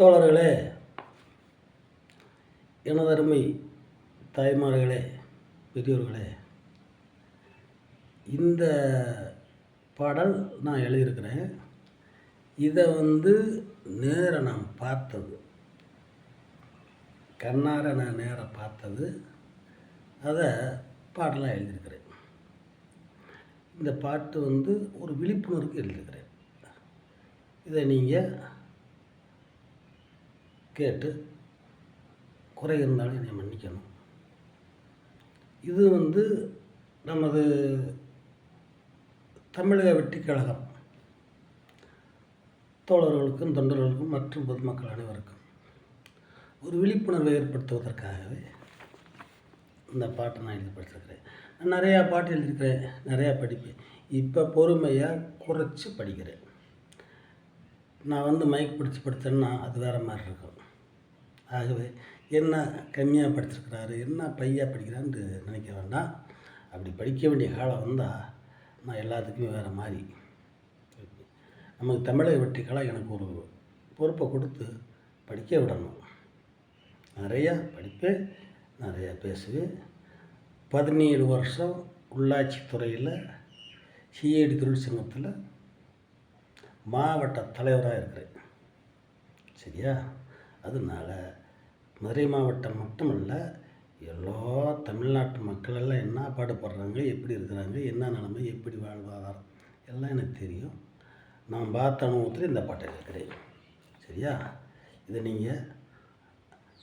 தோழர்களே, எனதருமை தாய்மார்களே, பெரியோர்களே, இந்த பாடல் நான் எழுதியிருக்கிறேன். இதை நான் பார்த்தது, கண்ணார நான் நேராக பார்த்தது, அதை பாடலாக எழுதியிருக்கிறேன். இந்த பாட்டு ஒரு விழிப்புணர்வுக்கு எழுதியிருக்கிறேன். இதை நீங்கள் கேட்டு குறை இருந்தாலும் என்னை மன்னிக்கணும். இது நமது தமிழக வெற்றிக் கழகம் தோழர்களுக்கும் தொண்டர்களுக்கும் மற்றும் பொதுமக்கள் அனைவருக்கும் ஒரு விழிப்புணர்வை ஏற்படுத்துவதற்காகவே இந்த பாட்டை நான் எழுதிப்படுத்திருக்கிறேன். நான் நிறையா பாட்டு எழுதியிருக்கிறேன், நிறையா படிப்பேன். இப்போ பொறுமையாக குறைச்சி படிக்கிறேன். நான் மைக் பிடிச்சி படித்தேன்னா அது வேறு மாதிரி இருக்கும். ஆகவே என்ன கம்மியாக படிச்சிருக்கிறாரு, என்ன பையாக படிக்கிறான்னு நினைக்க வேண்டாம். அப்படி படிக்க வேண்டிய காலம் வந்தால் நான் எல்லாத்துக்குமே வேறு மாதிரி. நமக்கு தமிழக வெற்றி கழகம் எனக்கு ஒரு பொறுப்பை கொடுத்து படிக்க விடணும். நிறையா படிப்பேன், நிறையா பேசுவேன். 17 வருஷம் உள்ளாட்சி துறையில் சிஐடி தொழிற்சங்கத்தில் மாவட்ட தலைவராக இருக்கிறேன். சரியா? அதனால் மதுரை மாவட்டம் மட்டுமல்ல, எல்லா தமிழ்நாட்டு மக்கள் எல்லாம் என்ன பாடுபடுறாங்க, எப்படி இருக்கிறாங்க, என்ன நிலைமை, எப்படி வாழ்வாதாரம் எல்லாம் எனக்கு தெரியும். நான் பார்த்த அனுபவத்தில் இந்த பாட்டை இருக்கிறேன். சரியா? இதை நீங்கள்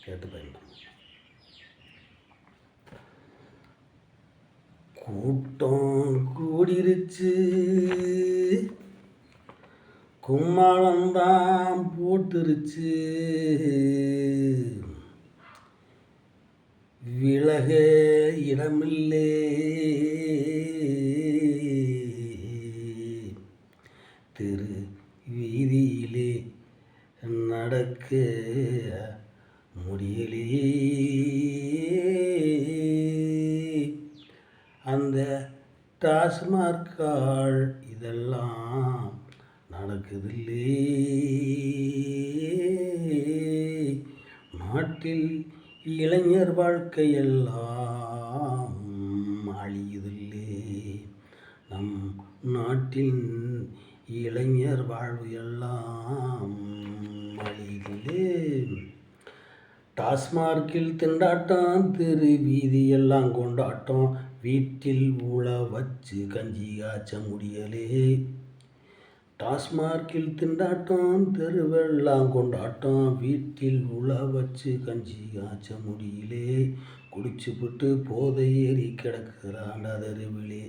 கேட்டு பயன்படுங்க. கூட்டம் கூடிருச்சு, கும்மாளம்தான் போட்டுருச்சு, விலக இடமில்லே, திரு வீதியிலே நடக்க முடியலே, அந்த டாஸ்மார்க்கால் இதெல்லாம் நடக்குதில்லே, நாட்டில் இளைஞர் வாழ்க்கையெல்லாம் அழியுதில்லே, நம் நாட்டின் இளைஞர் வாழ்வு எல்லாம் அழியுதில்லே, டாஸ்மார்க்கில் திண்டாட்டம், தெரு வீதியெல்லாம் கொண்டாட்டம், வீட்டில் ஊழ வச்சு கஞ்சி காய்ச்ச முடியலே, டாஸ்மார்க்கில் திண்டாட்டம், தெருவெல்லாம் கொண்டாட்டம், வீட்டில் உழ வச்சு கஞ்சி காய்ச்ச முடியலே, குடிச்சுப்புட்டு போதை ஏறி கிடக்குறாண்டா தெருவிலே,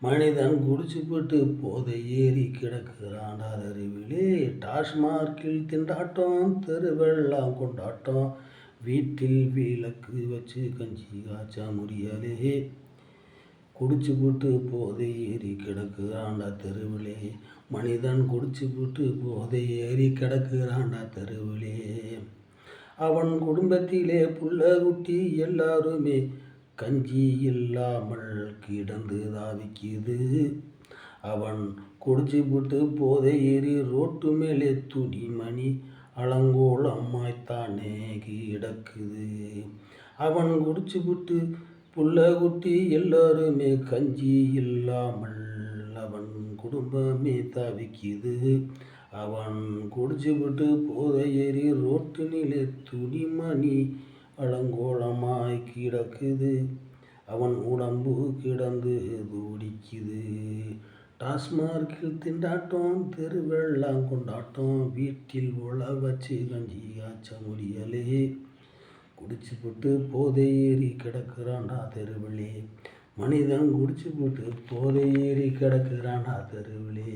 மனிதன் குடிச்சுப்புட்டு போதை ஏறி கிடக்குறாண்டா தெருவிலே, டாஸ்மார்க்கில் திண்டாட்டம், தெருவெல்லாம் கொண்டாட்டம், வீட்டில் விளக்கு வச்சு கஞ்சி காய்ச்ச முடியலே, குடிச்சு போட்டு போதை ஏறி கிடக்குறாண்டா தெருவிலே, மனிதன் குடிச்சு போட்டு போதை ஏறி கிடக்குறாண்டா தெருவிலே, அவன் குடும்பத்திலே புள்ள குட்டி எல்லாருமே கஞ்சி இல்லாமல் கிடந்து தாவிக்குது, அவன் குடிச்சு போட்டு போதை ஏறி ரோட்டு மேலே துணிமணி அலங்கோலமாய்த்தானே கிடக்குது, அவன் குடிச்சு போட்டு புள்ள குட்டி எல்லாருமே கஞ்சி இல்லாமல் அவன் குடும்பமே தவிக்குது, அவன் குடிச்சு விட்டு போதை ஏறி ரோட்டு நிலை துணிமணி அலங்கோலமாய் கிடக்குது, அவன் உடம்பு கிடந்து துடிக்குது, டாஸ்மார்க்கில் திண்டாட்டம், தெருவெல்லாம் கொண்டாட்டம், வீட்டில் உழ வச்சு கஞ்சி காய்ச்ச முடியலே, குடிச்சு போட்டு போதை ஏறி கிடக்குறாண்டா தெருவிலே, மனிதன் குடிச்சு போட்டு போதை ஏறி கிடக்குறாண்டா தெருவிலே,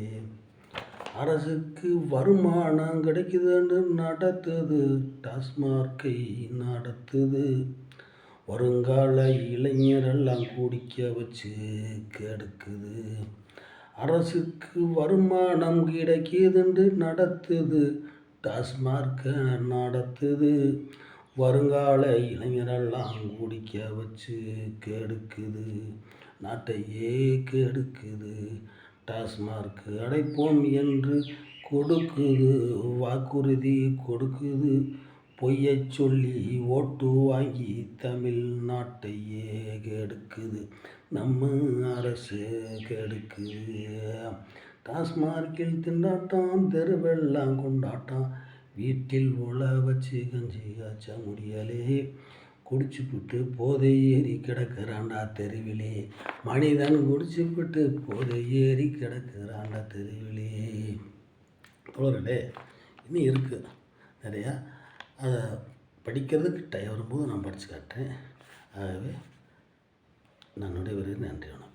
அரசுக்கு வருமானம் கிடைக்குதுன்னு நடத்துது, டாஸ்மார்க்கை நடத்துது, வருங்கால இளைஞரெல்லாம் குடிக்க வச்சு கெடுக்குது, அரசுக்கு வருமானம் கிடைக்குதுன்னு நடத்துது, டாஸ்மார்க்கை நடத்துது, வருங்கால இளைஞரெல்லாம் குடிக்க வச்சு கெடுக்குது, நாட்டையே கெடுக்குது, டாஸ்மார்க் அடைப்போம் என்று கொடுக்குது வாக்குறுதி கொடுக்குது பொய்யச் சொல்லி ஓட்டு வாங்கி தமிழ்நாட்டையே கெடுக்குது நம்ம அரசு கெடுக்குது. டாஸ்மார்க்கில் திண்டாட்டம் தெருவெல்லாம் கொண்டாட்டம் வீட்டில் உழ வச்சு கஞ்சி காய்ச்ச முடியலே குடிச்சுப்புட்டு போதை ஏறி கிடக்கிறான்டா தெருவிலே மனிதன் குடிச்சுப்புட்டு போதை ஏறி கிடக்கிறான்டா தெருவிலே. தோழர்களே இன்னும் இருக்குது நிறையா. அதை படிக்கிறதுக்கு டைம் வரும்போது நான் படித்து காட்டுறேன். ஆகவே நான் விடைபெறுகிறேன். நன்றி வணக்கம்.